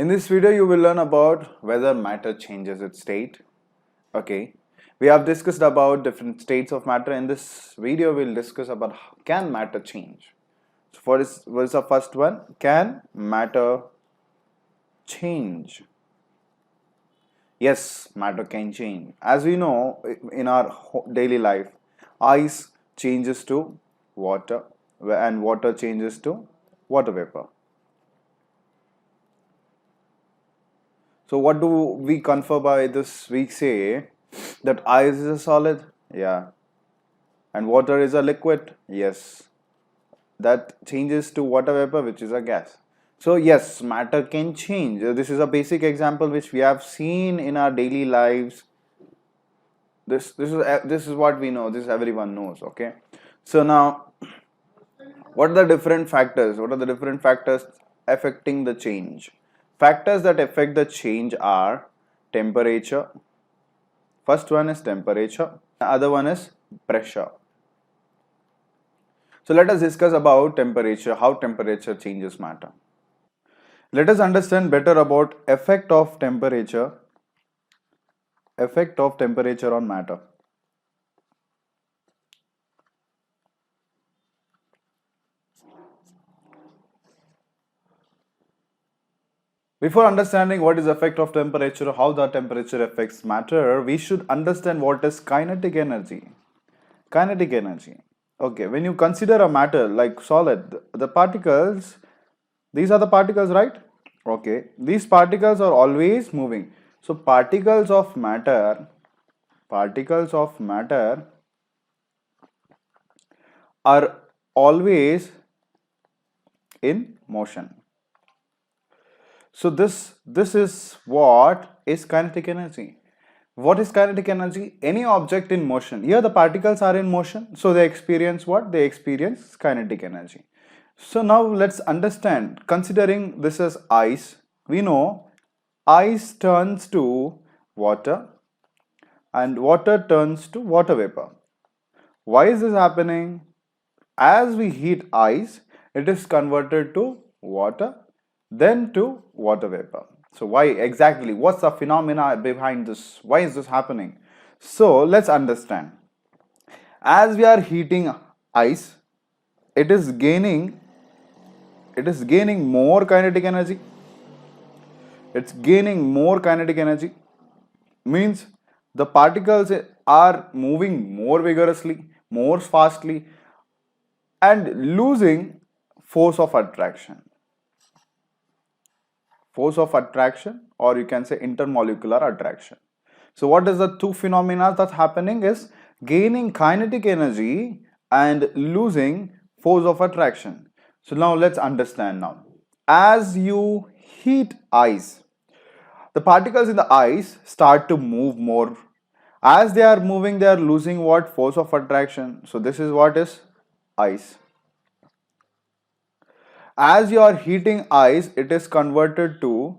In this video, you will learn about whether matter changes its state. Okay, we have discussed about different states of matter. In this video, we'll discuss about can matter change. So, what is the first one? Can matter change? Yes, matter can change. As we know, in our daily life, ice changes to water, and water changes to water vapor. So what do we confer by this? We say that ice is a solid, yeah, and water is a liquid, yes. That changes to water vapor, which is a gas. So yes, matter can change. This is a basic example which we have seen in our daily lives. This is what we know. This everyone knows. Okay. So now, what are the different factors? What are the different factors affecting the change? Factors that affect the change are temperature. First one is temperature, the other one is pressure. So let us discuss about temperature, how temperature changes matter. Let us understand better about effect of temperature on matter. Before understanding what is effect of temperature, how the temperature affects matter, we should understand what is kinetic energy. Kinetic energy. Okay, when you consider a matter like solid, the particles, these are the particles, right? Okay, these particles are always moving. So particles of matter are always in motion. So this is what is kinetic energy. What is kinetic energy? Any object in motion. Here the particles are in motion, so they experience what? They experience kinetic energy. So now let's understand, considering this as ice, we know ice turns to water and water turns to water vapor. Why is this happening? As we heat ice, it is converted to water, then to water vapor. So why exactly? What's the phenomena behind this? Why is this happening? So let's understand. As we are heating ice, it is gaining more kinetic energy. It's gaining more kinetic energy, means the particles are moving more vigorously, more fastly, and losing force of attraction. Force of attraction, or you can say intermolecular attraction. So what is the two phenomena that's happening is gaining kinetic energy and losing force of attraction. So now let's understand now. As you heat ice, the particles in the ice start to move more. As they are moving, they are losing what? Force of attraction. So this is what is ice. As you are heating ice, it is converted to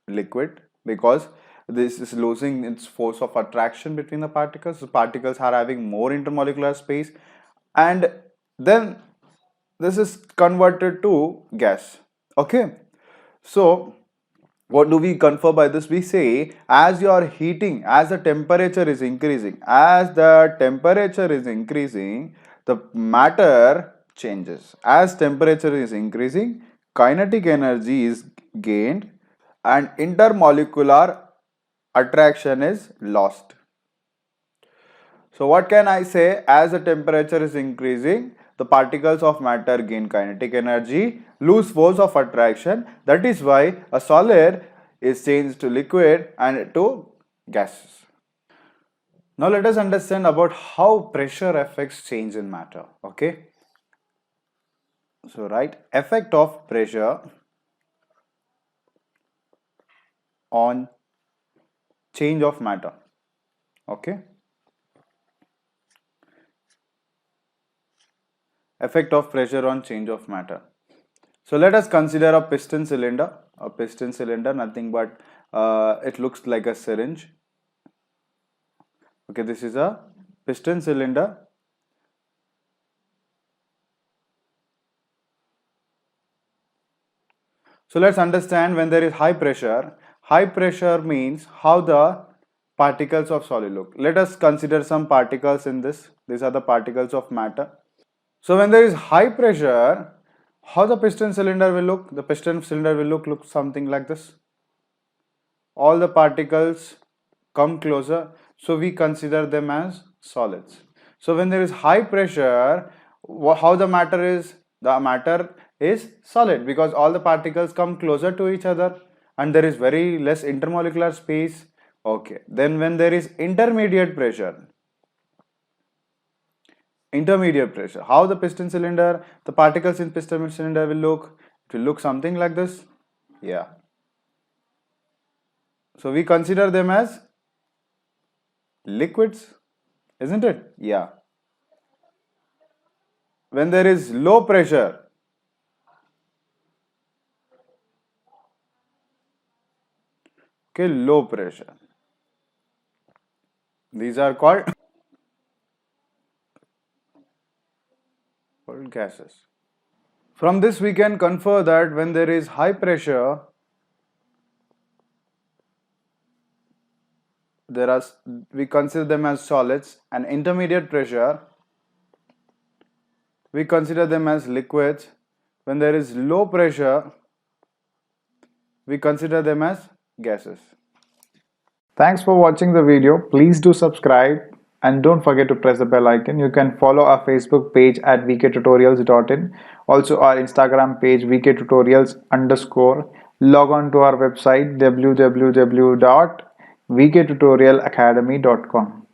liquid because this is losing its force of attraction between the particles. The particles are having more intermolecular space, and then this is converted to gas. Okay, so what do we confer by this? We say as you are heating, as the temperature is increasing, the matter changes. As temperature is increasing, kinetic energy is gained and intermolecular attraction is lost. So what can I say? As the temperature is increasing, the particles of matter gain kinetic energy, lose force of attraction. That is why a solid is changed to liquid and to gases. Now let us understand about how pressure affects change in matter. Okay. So right, effect of pressure on change of matter. Okay. Effect of pressure on change of matter. So let us consider a piston cylinder. A piston cylinder, nothing but it looks like a syringe. Okay, this is a piston cylinder. So let's understand when there is high pressure. High pressure means how the particles of solid look. Let us consider some particles in this. These are the particles of matter. So when there is high pressure, how the piston cylinder will look? The piston cylinder will look something like this. All the particles come closer, so we consider them as solids. So when there is high pressure, how the matter is? The matter is solid because all the particles come closer to each other and there is very less intermolecular space. Okay, then when there is intermediate pressure, how the piston cylinder, the particles in piston cylinder will look? It will look something like this. Yeah. So we consider them as liquids, isn't it? Yeah. When there is low pressure, okay, low pressure, these are called gases. From this we can confer that when there is high pressure, there are, we consider them as solids, and intermediate pressure we consider them as liquids. When there is low pressure, we consider them as gases. Thanks for watching the video. Please do subscribe and don't forget to press the bell icon. You can follow our Facebook page at vktutorials.in. Also our Instagram page vktutorials_. Log on to our website www.vktutorialacademy.com.